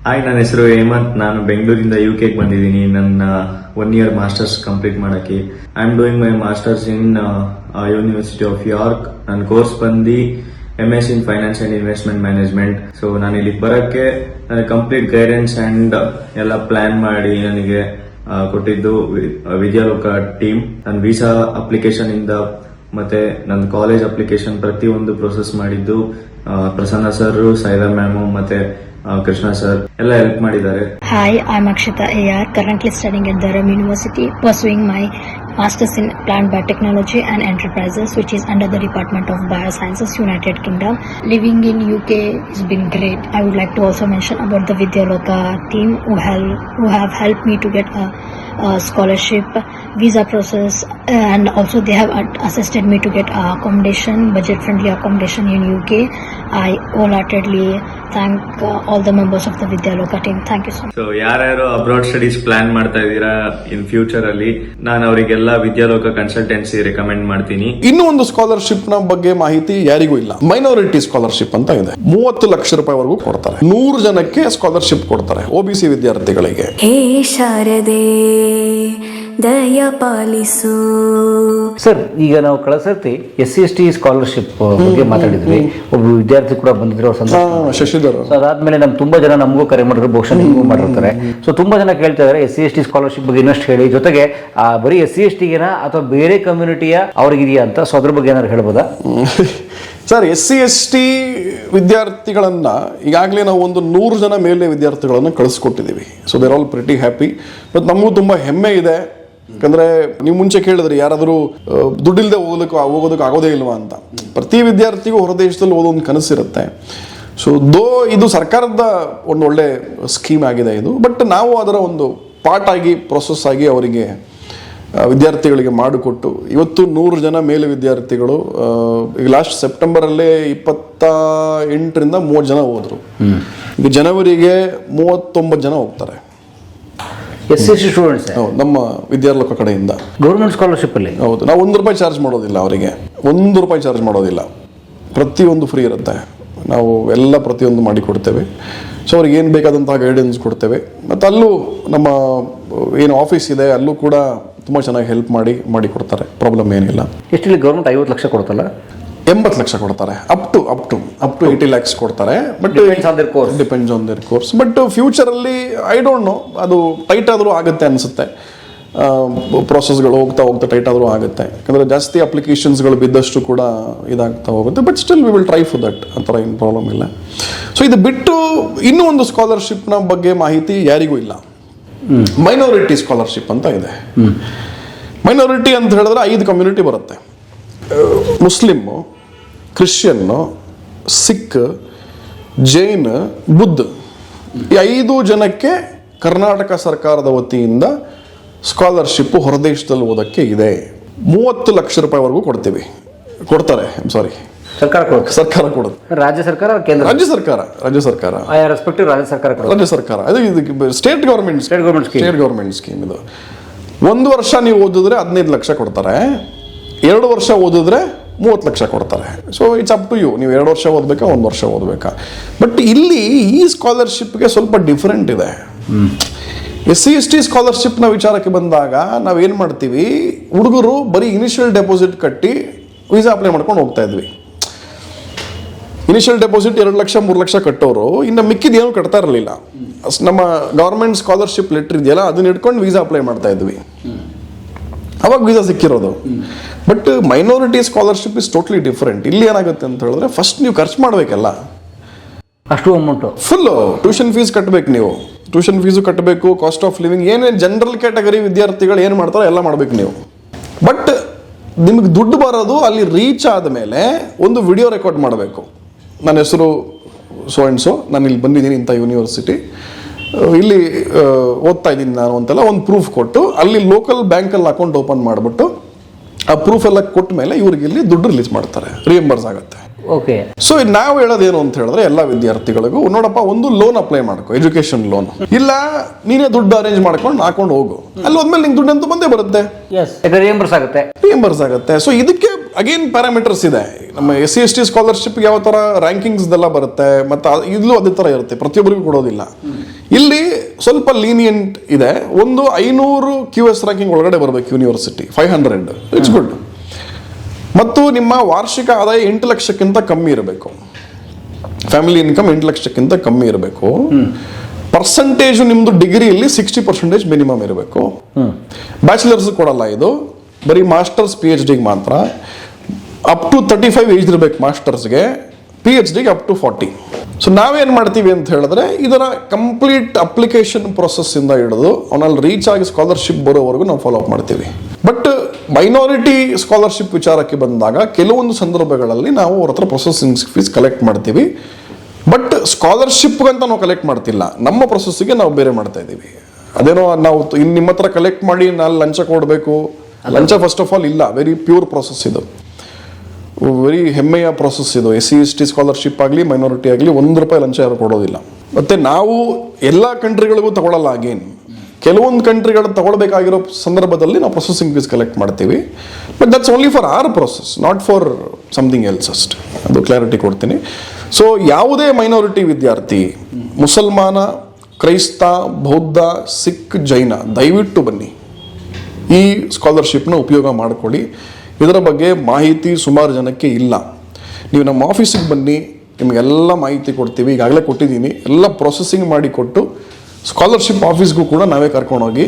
Hi, ನನ್ನ ಹೆಸರು ಹೇಮಂತ್. ನಾನು ಬೆಂಗಳೂರಿಂದ UK ಬಂದಿದ್ದೀನಿ ನನ್ನ 1 year ಮಾಸ್ಟರ್ಸ್ ಕಂಪ್ಲೀಟ್ ಮಾಡಕ್ಕೆ. I am doing my masters in university of York. ನನ್ನ ಕೋರ್ಸ್ ಬಂದು MS in finance and investment management. So ನಾನು ಇಲ್ಲಿಗೆ ಬರಕ್ಕೆ ನನಗೆ ಕಂಪ್ಲೀಟ್ ಗೈಡೆನ್ಸ್ ಅಂಡ್ ಎಲ್ಲ ಪ್ಲಾನ್ ಮಾಡಿ ನನಗೆ ಕೊಟ್ಟಿದ್ದು ವಿದ್ಯಾಲೋಕ ಟೀಮ್. ನನ್ನ ವೀಸಾ ಅಪ್ಲಿಕೇಶನ್ ಇಂದ ಮತ್ತೆ ನನ್ನ ಕಾಲೇಜ್ ಅಪ್ಲಿಕೇಶನ್ ಪ್ರತಿಯೊಂದು ಪ್ರೊಸೆಸ್ ಮಾಡಿದ್ದು ಪ್ರಸನ್ನ ಸರ್, ಸೈರಾ ಮ್ಯಾಮ್ ಮತ್ತೆ Krishna sir ಎಲ್ಲ ಹೆಲ್ಪ್ ಮಾಡಿದ್ದಾರೆ. Hi, I'm Akshita AR, currently studying at Durham University, pursuing my Masters in Plant Biotechnology and Enterprises, which is under the Department of Biosciences, United Kingdom. Living in UK has been great. I would like to also mention about the Vidyaloka team who have helped me to get a scholarship, visa process, and also they have assisted me to get accommodation, budget-friendly accommodation in UK. I wholeheartedly thank all the members of the Vidyaloka team. Thank you so much. So ಯಾರ್ಯಾರು abroad studies plan ಮಾಡ್ತಾ ಇದ್ದೀರಾ in future ಅಲ್ಲಿ, ನಾನು ಅವರಿಗೆಲ್ಲ ವಿದ್ಯಾಲೋಕ consultancy recommend ಮಾಡ್ತೀನಿ. ಇನ್ನೂ ಒಂದು scholarship ನ ಬಗ್ಗೆ ಮಾಹಿತಿ ಯಾರಿಗೂ ಇಲ್ಲ. ಮೈನಾರಿಟಿ ಸ್ಕಾಲರ್ಶಿಪ್ ಅಂತ ಇದೆ. 30 ಲಕ್ಷ ರೂಪಾಯಿವರೆಗೂ ಕೊಡ್ತಾರೆ. 100 ಜನಕ್ಕೆ ಸ್ಕಾಲರ್ಶಿಪ್ ಕೊಡ್ತಾರೆ OBC ವಿದ್ಯಾರ್ಥಿಗಳಿಗೆ. ಹೇ ಶಾರದೆ ದಯ ಪಾಲಿಸು. ಸರ್, ಈಗ ನಾವು ಕಳೆದ ಸರ್ತಿ SC/ST ಸ್ಕಾಲರ್ಶಿಪ್ ಬಗ್ಗೆ ಮಾತಾಡಿದ್ವಿ. ಒಬ್ಬ ವಿದ್ಯಾರ್ಥಿ ಕೂಡ ಬಂದಿದ್ರು ಶಶಿಧರ್. ಅದಾದ್ಮೇಲೆ ತುಂಬಾ ಜನ ನಮಗೂ ಕರೆ ಮಾಡಿದ್ರು, ಬಹುಶಃ ನಿಮಗೂ ಮಾಡಿರ್ತಾರೆ. ಸೊ ತುಂಬಾ ಜನ ಕೇಳ್ತಾ ಇದಾರೆ SC/ST ಸ್ಕಾಲರ್ಶಿಪ್ ಬಗ್ಗೆ ಇನ್ನಷ್ಟು ಹೇಳಿ. ಜೊತೆಗೆ ಬರೀ SC/STಗೆನಾ ಅಥವಾ ಬೇರೆ ಕಮ್ಯುನಿಟಿಯ ಅವ್ರಿಗಿದೆಯಾ ಅಂತ, ಸೊ ಅದ್ರ ಬಗ್ಗೆ ಏನಾದ್ರು ಹೇಳ್ಬೋದಾ? ಸರ್, SC/ST ವಿದ್ಯಾರ್ಥಿಗಳನ್ನ ಈಗಾಗಲೇ ನಾವು ಒಂದು 100 ಜನ ಮೇಲೆ ವಿದ್ಯಾರ್ಥಿಗಳನ್ನು ಕಳಿಸ್ಕೊಟ್ಟಿದ್ದೀವಿ. So they're all pretty happy. ಮತ್ತು ನಮಗೂ ತುಂಬ ಹೆಮ್ಮೆ ಇದೆ. ಯಾಕಂದರೆ ನೀವು ಮುಂಚೆ ಕೇಳಿದ್ರಿ ಯಾರಾದರೂ ದುಡ್ಡಿಲ್ಲದೆ ಹೋಗೋದಕ್ಕೆ ಆಗೋದೇ ಇಲ್ವಾ ಅಂತ. ಪ್ರತಿ ವಿದ್ಯಾರ್ಥಿಗೂ ಹೊರದೇಶದಲ್ಲಿ ಓದೋದು ಕನಸಿರುತ್ತೆ. ಸೊ ಇದು ಸರ್ಕಾರದ ಒಂದು ಒಳ್ಳೆ ಸ್ಕೀಮ್ ಆಗಿದೆ ಇದು. ಬಟ್ ನಾವು ಅದರ ಒಂದು ಪಾರ್ಟ್ ಆಗಿ ಪ್ರೊಸೆಸ್ ಆಗಿ ಅವರಿಗೆ ವಿದ್ಯಾರ್ಥಿಗಳಿಗೆ ಮಾಡಿಕೊಟ್ಟು ಇವತ್ತು 100 ಜನ ಮೇಲೆ ವಿದ್ಯಾರ್ಥಿಗಳು ಈಗ ಲಾಸ್ಟ್ ಸೆಪ್ಟೆಂಬರಲ್ಲೇ 28ರಿಂದ 30 ಜನ ಹೋದ್ರು. ಈಗ ಜನವರಿಗೆ 39 ಜನ ಹೋಗ್ತಾರೆ. SC/ST ಸ್ಟೂಡೆಂಟ್ಸ್ ನಮ್ಮ ವಿದ್ಯಾಲೋಕ ಕಡೆಯಿಂದ ಗೌರ್ಮೆಂಟ್ ಸ್ಕಾಲರ್ಶಿಪ್ ಅಲ್ಲಿ. ಹೌದು, ನಾವು 1 ರೂಪಾಯಿ ಚಾರ್ಜ್ ಮಾಡೋದಿಲ್ಲ ಅವರಿಗೆ. 1 ರೂಪಾಯಿ ಚಾರ್ಜ್ ಮಾಡೋದಿಲ್ಲ. ಪ್ರತಿಯೊಂದು ಫ್ರೀ ಇರುತ್ತೆ. ನಾವು ಎಲ್ಲ ಪ್ರತಿಯೊಂದು ಮಾಡಿ ಕೊಡ್ತೇವೆ. ಸೊ ಅವ್ರಿಗೆ ಏನು ಬೇಕಾದಂತಹ ಗೈಡೆನ್ಸ್ ಕೊಡ್ತೇವೆ. ಮತ್ತು ಅಲ್ಲೂ ನಮ್ಮ ಏನು ಆಫೀಸ್ ಇದೆ ಅಲ್ಲೂ ಕೂಡ ತುಂಬ ಚೆನ್ನಾಗಿ ಹೆಲ್ಪ್ ಮಾಡಿ ಕೊಡ್ತಾರೆ. ಪ್ರಾಬ್ಲಮ್ ಏನಿಲ್ಲ. ಎಷ್ಟಿಲ್ಲಿ ಗೌರ್ಮೆಂಟ್ 50 ಲಕ್ಷ ಕೊಡ್ತಲ್ಲ? 80 ಲಕ್ಷ ಕೊಡ್ತಾರೆ. ಅಪ್ ಟು 80 ಲ್ಯಾಕ್ಸ್ ಕೊಡ್ತಾರೆ. But depends on their course. But ಫ್ಯೂಚರಲ್ಲಿ ಐ ಡೋಂಟ್ ನೋ, ಅದು ಟೈಟ್ ಆದರೂ ಆಗುತ್ತೆ ಅನಿಸುತ್ತೆ. ಪ್ರೊಸೆಸ್ಗಳು ಹೋಗ್ತಾ ಟೈಟ್ ಆದರೂ ಆಗುತ್ತೆ. ಯಾಕಂದರೆ ಜಾಸ್ತಿ ಅಪ್ಲಿಕೇಶನ್ಸ್ಗಳು ಬಿದ್ದಷ್ಟು ಕೂಡ ಇದಾಗ್ತಾ ಹೋಗುತ್ತೆ. But still we will try for that. ಆ ಥರ ಏನು ಪ್ರಾಬ್ಲಮ್ ಇಲ್ಲ. ಸೊ ಇದು ಬಿಟ್ಟು ಇನ್ನೂ ಒಂದು ಸ್ಕಾಲರ್ಶಿಪ್ನ ಬಗ್ಗೆ ಮಾಹಿತಿ ಯಾರಿಗೂ ಇಲ್ಲ. ಮೈನಾರಿಟಿ ಸ್ಕಾಲರ್ಶಿಪ್ ಅಂತ ಇದೆ. ಮೈನಾರಿಟಿ ಅಂತ ಹೇಳಿದ್ರೆ 5 ಕಮ್ಯುನಿಟಿ ಬರುತ್ತೆ. ಮುಸ್ಲಿಮ್ಮು, ಕ್ರಿಶ್ಚಿಯನ್ನು, ಸಿಖ್, ಜೈನ್, ಬುದ್ಧ. ಈ 5 ಜನಕ್ಕೆ ಕರ್ನಾಟಕ ಸರ್ಕಾರದ ವತಿಯಿಂದ ಸ್ಕಾಲರ್ಶಿಪ್ ಹೊರದೇಶದಲ್ಲಿ ಓದಕ್ಕೆ ಇದೆ. 30 ಲಕ್ಷ ರೂಪಾಯಿವರೆಗೂ ಕೊಡ್ತಾರೆ. ಸಾರಿ, ಸರ್ಕಾರ ಕೊಡೋದು. ರಾಜ್ಯ ಸರ್ಕಾರ, ಕೇಂದ್ರ ರಾಜ್ಯ ಸರ್ಕಾರ ರಾಜ್ಯ ಸರ್ಕಾರ. ಇದು ಸ್ಟೇಟ್ ಗವರ್ಮೆಂಟ್ ಸ್ಕೀಮ್ ಇದು. 1 ವರ್ಷ ನೀವು ಓದಿದ್ರೆ 15 ಲಕ್ಷ ಕೊಡ್ತಾರೆ. 2 ವರ್ಷ ಓದಿದ್ರೆ 30 ಲಕ್ಷ ಕೊಡ್ತಾರೆ. So it's up to you. ನೀವು 2 ವರ್ಷ ಓದಬೇಕಾ 1 ವರ್ಷ ಓದಬೇಕಾ. ಬಟ್ ಇಲ್ಲಿ ಈ ಸ್ಕಾಲರ್ಶಿಪ್ಗೆ ಸ್ವಲ್ಪ ಡಿಫ್ರೆಂಟ್ ಇದೆ. SC/ST ಸ್ಕಾಲರ್ಶಿಪ್ನ ವಿಚಾರಕ್ಕೆ ಬಂದಾಗ ನಾವೇನು ಮಾಡ್ತೀವಿ, ಹುಡುಗರು ಬರೀ ಇನಿಷಿಯಲ್ ಡೆಪಾಸಿಟ್ ಕಟ್ಟಿ ವೀಸಾ ಅಪ್ಲೈ ಮಾಡ್ಕೊಂಡು ಹೋಗ್ತಾ ಇದ್ವಿ. ಇನಿಷಿಯಲ್ ಡೆಪಾಸಿಟ್ 2 ಲಕ್ಷ 3 ಲಕ್ಷ ಕಟ್ಟೋರು ಇನ್ನು ಮಿಕ್ಕಿದೇನು ಕಟ್ತಾ ಇರಲಿಲ್ಲ. ನಮ್ಮ ಗೌರ್ಮೆಂಟ್ ಸ್ಕಾಲರ್ಶಿಪ್ ಲೆಟರ್ ಇದೆಯಲ್ಲ ಅದನ್ನ ಇಟ್ಕೊಂಡು ವೀಸಾ ಅಪ್ಲೈ ಮಾಡ್ತಾ ಇದ್ವಿ. ಅವಾಗ ವೀಸಾ ಸಿಕ್ಕಿರೋದು. But minority scholarship is totally different. ಇಲ್ಲಿ ಏನಾಗುತ್ತೆ ಅಂತ ಹೇಳಿದ್ರೆ ಫಸ್ಟ್ ನೀವು ಖರ್ಚು ಮಾಡಬೇಕಲ್ಲ, ಅಷ್ಟು ಅಮೌಂಟು ಫುಲ್ಲು ಟ್ಯೂಷನ್ ಫೀಸ್ ಕಟ್ಟಬೇಕು. ನೀವು ಟ್ಯೂಷನ್ ಫೀಸು ಕಟ್ಟಬೇಕು, ಕಾಸ್ಟ್ ಆಫ್ ಲಿವಿಂಗ್ ಏನೇನು ಜನರಲ್ ಕ್ಯಾಟಗರಿ ವಿದ್ಯಾರ್ಥಿಗಳು ಏನು ಮಾಡ್ತಾರೋ ಎಲ್ಲ ಮಾಡಬೇಕು ನೀವು. ಬಟ್ ನಿಮಗೆ ದುಡ್ಡು ಬರೋದು ಅಲ್ಲಿ ರೀಚ್ ಆದಮೇಲೆ ಒಂದು ವಿಡಿಯೋ ರೆಕಾರ್ಡ್ ಮಾಡಬೇಕು. ನನ್ನ ಹೆಸರು ಸೋ ಆ್ಯಂಡ್ ಸೋ, ನಾನು ಇಲ್ಲಿ ಬಂದಿದ್ದೀನಿ ಇಂಥ ಯೂನಿವರ್ಸಿಟಿ, ಇಲ್ಲಿ ಓದ್ತಾ ಇದ್ದೀನಿ ನಾನು ಅಂತೆಲ್ಲ ಒಂದು ಪ್ರೂಫ್ ಕೊಟ್ಟು ಅಲ್ಲಿ ಲೋಕಲ್ ಬ್ಯಾಂಕಲ್ಲಿ ಅಕೌಂಟ್ ಓಪನ್ ಮಾಡಿಬಿಟ್ಟು ಆ ಪ್ರೂಫ್ ಎಲ್ಲ ಕೊಟ್ಟ ಮೇಲೆ ಇವ್ರಿಗೆ ಇಲ್ಲಿ ದುಡ್ಡು ರಿಲೀಸ್ ಮಾಡ್ತಾರೆ, ರಿಯಂಬರ್ಸ್ ಆಗುತ್ತೆ. ಓಕೆ. ಸೊ ನಾವು ಹೇಳೋದೇನು ಅಂತ ಹೇಳಿದ್ರೆ ಎಲ್ಲ ವಿದ್ಯಾರ್ಥಿಗಳಿಗೂ ನೋಡಪ್ಪ, ಒಂದು ಲೋನ್ ಅಪ್ಲೈ ಮಾಡ್ಕೊ, ಎಜುಕೇಶನ್ ಲೋನ್. ಇಲ್ಲ ನೀನೇ ದುಡ್ಡು ಅರೇಂಜ್ ಮಾಡ್ಕೊಂಡು ಹಾಕೊಂಡು ಹೋಗು. ಅಲ್ಲಿ ಹೋದ್ಮೇಲೆ ನಿಂಗೆ ದುಡ್ಡು ಅಂತೂ ಬಂದೇ ಬರುತ್ತೆ, ರಿಯಂಬರ್ಸ್ ಆಗುತ್ತೆ. ಸೊ ಇದಕ್ಕೆ ಅಗೇನ್ ಪ್ಯಾರಾಮೀಟರ್ಸ್ ಇದೆ. ನಮ್ಮ SC/ST ಸ್ಕಾಲರ್ಶಿಪ್ ಯಾವ ಥರ ರ್ಯಾಂಕಿಂಗ್ಸ್ದೆಲ್ಲ ಬರುತ್ತೆ, ಮತ್ತು ಇಲ್ಲೂ ಅದೇ ಥರ ಇರುತ್ತೆ, ಪ್ರತಿಯೊಬ್ಬರಿಗೂ ಕೊಡೋದಿಲ್ಲ. ಇಲ್ಲಿ ಸ್ವಲ್ಪ ಲೀನಿಯಂಟ್ ಇದೆ. ಒಂದು 500 QS ರ್ಯಾಂಕಿಂಗ್ ಒಳಗಡೆ ಬರಬೇಕು ಯೂನಿವರ್ಸಿಟಿ, 500 ಇಟ್ಸ್ ಗುಡ್. ಮತ್ತು ನಿಮ್ಮ ವಾರ್ಷಿಕ ಆದಾಯ 8 ಲಕ್ಷಕ್ಕಿಂತ ಕಮ್ಮಿ ಇರಬೇಕು. ಫ್ಯಾಮಿಲಿ ಇನ್ಕಮ್ 8 ಲಕ್ಷಕ್ಕಿಂತ ಕಮ್ಮಿ ಇರಬೇಕು. ಪರ್ಸೆಂಟೇಜು ನಿಮ್ಮದು ಡಿಗ್ರಿಯಲ್ಲಿ 60% ಮಿನಿಮಮ್ ಇರಬೇಕು. ಬ್ಯಾಚುಲರ್ಸ್ ಕೊಡಲ್ಲ ಇದು, ಬರೀ ಮಾಸ್ಟರ್ಸ್ PhDಗೆ ಮಾತ್ರ. ಅಪ್ ಟು 35 ಏಜ್ ಇರಬೇಕು ಮಾಸ್ಟರ್ಸ್ಗೆ, PhDಗೆ ಅಪ್ ಟು 40. ಸೊ ನಾವೇನು ಮಾಡ್ತೀವಿ ಅಂತ ಹೇಳಿದ್ರೆ, ಇದರ ಕಂಪ್ಲೀಟ್ ಅಪ್ಲಿಕೇಶನ್ ಪ್ರೊಸೆಸ್ಸಿಂದ ಹಿಡಿದು ಅವನಲ್ಲಿ ರೀಚ್ ಆಗಿ ಸ್ಕಾಲರ್ಶಿಪ್ ಬರೋವರೆಗೂ ನಾವು ಫಾಲೋ ಅಪ್ ಮಾಡ್ತೀವಿ. ಬಟ್ ಮೈನಾರಿಟಿ ಸ್ಕಾಲರ್ಶಿಪ್ ವಿಚಾರಕ್ಕೆ ಬಂದಾಗ ಕೆಲವೊಂದು ಸಂದರ್ಭಗಳಲ್ಲಿ ನಾವು ಅವ್ರ ಹತ್ರ ಪ್ರೊಸೆಸಿಂಗ್ ಫೀಸ್ ಕಲೆಕ್ಟ್ ಮಾಡ್ತೀವಿ. ಬಟ್ ಸ್ಕಾಲರ್ಶಿಪ್ಗಂತ ನಾವು ಕಲೆಕ್ಟ್ ಮಾಡ್ತಿಲ್ಲ, ನಮ್ಮ ಪ್ರೊಸೆಸ್ಸಿಗೆ ನಾವು ಬೇರೆ ಮಾಡ್ತಾ ಇದ್ದೀವಿ. ಅದೇನೋ ನಾವು ಇನ್ನು ನಿಮ್ಮ ಹತ್ರ ಕಲೆಕ್ಟ್ ಮಾಡಿ ನಾನು ಲಂಚ ಕೊಡಬೇಕು, ಲಂಚ ಫಸ್ಟ್ ಆಫ್ ಆಲ್ ಇಲ್ಲ. ವೆರಿ ಪ್ಯೂರ್ ಪ್ರೊಸೆಸ್ ಇದು, ವೆರಿ ಹೆಮ್ಮೆಯ ಪ್ರೊಸೆಸ್ ಇದು. SC/ST ಸ್ಕಾಲರ್ಶಿಪ್ ಆಗಲಿ ಮೈನಾರಿಟಿ ಆಗಲಿ ₹1 ಲಂಚ ಯಾರು ಕೊಡೋದಿಲ್ಲ. ಮತ್ತು ನಾವು ಎಲ್ಲ ಕಂಟ್ರಿಗಳಿಗೂ ತಗೊಳ್ಳಲ್ಲ. ಅಗೇನ್ ಕೆಲವೊಂದು ಕಂಟ್ರಿಗಳು ತಗೊಳ್ಬೇಕಾಗಿರೋ ಸಂದರ್ಭದಲ್ಲಿ ನಾವು ಪ್ರೊಸೆಸಿಂಗ್ ಫೀಸ್ ಕಲೆಕ್ಟ್ ಮಾಡ್ತೀವಿ. But that's only for our process, not for something else ಅಷ್ಟೆ. ಅದು ಕ್ಲಾರಿಟಿ ಕೊಡ್ತೀನಿ. ಸೊ ಯಾವುದೇ ಮೈನಾರಿಟಿ ವಿದ್ಯಾರ್ಥಿ, ಮುಸಲ್ಮಾನ, ಕ್ರೈಸ್ತ, ಬೌದ್ಧ, ಸಿಖ್, ಜೈನ, ದಯವಿಟ್ಟು ಬನ್ನಿ, ಈ ಸ್ಕಾಲರ್ಶಿಪ್ನ ಉಪಯೋಗ ಮಾಡಿಕೊಳ್ಳಿ. ಇದರ ಬಗ್ಗೆ ಮಾಹಿತಿ ಸುಮಾರು ಜನಕ್ಕೆ ಇಲ್ಲ. ನೀವು ನಮ್ಮ ಆಫೀಸಿಗೆ ಬನ್ನಿ, ನಿಮಗೆಲ್ಲ ಮಾಹಿತಿ ಕೊಡ್ತೀವಿ. ಈಗಾಗಲೇ ಕೊಟ್ಟಿದ್ದೀನಿ. ಎಲ್ಲ ಪ್ರೊಸೆಸಿಂಗ್ ಮಾಡಿ ಕೊಟ್ಟು ಸ್ಕಾಲರ್ಶಿಪ್ ಆಫೀಸ್ಗೂ ಕೂಡ ನಾವೇ ಕರ್ಕೊಂಡೋಗಿ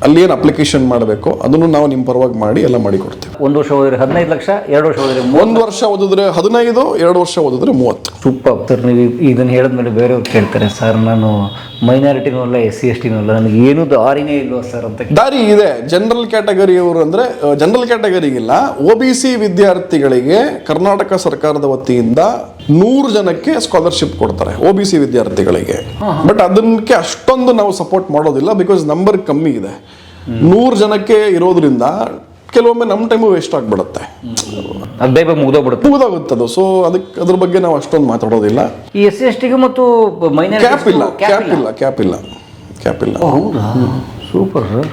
ಅಲ್ಲಿ ಏನು ಅಪ್ಲಿಕೇಶನ್ ಮಾಡಬೇಕು ಅದನ್ನು ನಾವು ನಿಮ್ಮ ಪರವಾಗಿ ಮಾಡಿ ಎಲ್ಲ ಮಾಡಿ ಕೊಡ್ತೀವಿ. 1 ವರ್ಷ ಓದಿದ್ರೆ 15 ಲಕ್ಷ, 2 ವರ್ಷ ಓದಿದ್ರೆ 1 ವರ್ಷ ಓದಿದ್ರೆ 15, 2 ವರ್ಷ ಓದಿದ್ರೆ 30. Super sir. ನೀವು ಇದನ್ನು ಹೇಳಿದ್ಮೇಲೆ ಬೇರೆಯವ್ರು ಕೇಳ್ತಾರೆ, ಸರ್ ನಾನು ಮೈನಾರಿಟಿನೂ ಅಲ್ಲ SC/STನೂ ಅಲ್ಲ, ನನಗೆ ಏನೂ ದಾರಿನೇ ಇಲ್ವಾ ಸರ್ ಅಂತ. ದಾರಿ ಇದೆ. ಜನರಲ್ ಕ್ಯಾಟಗರಿಯವರು ಅಂದರೆ ಜನರಲ್ ಕ್ಯಾಟಗರಿಗಿಲ್ಲ, OBC ವಿದ್ಯಾರ್ಥಿಗಳಿಗೆ ಕರ್ನಾಟಕ ಸರ್ಕಾರದ ವತಿಯಿಂದ 100 ಜನಕ್ಕೆ ಸ್ಕಾಲರ್ಶಿಪ್ ಕೊಡ್ತಾರೆ OBC ವಿದ್ಯಾರ್ಥಿಗಳಿಗೆ. ಬಟ್ ಅದಕ್ಕೆ ಅಷ್ಟೊಂದು ನಾವು ಸಪೋರ್ಟ್ ಮಾಡೋದಿಲ್ಲ, ಬಿಕಾಸ್ ನಂಬರ್ ಕಮ್ಮಿ ಇದೆ. 100 ಜನಕ್ಕೆ ಇರೋದ್ರಿಂದ ಕೆಲವೊಮ್ಮೆ ನಮ್ಮ ಟೈಮು ವೇಸ್ಟ್ ಆಗಿಬಿಡುತ್ತೆ, ಅದು ಬೇಗ ಮುಗಿದೋಗುತ್ತದು. ಸೊ ಅದ್ರ ಬಗ್ಗೆ ನಾವು ಅಷ್ಟೊಂದು ಮಾತಾಡೋದಿಲ್ಲ. ಈ SC/STಗೆ ಮತ್ತು ಕ್ಯಾಪ್ ಇಲ್ಲ. ಹೌದಾ? Super sir.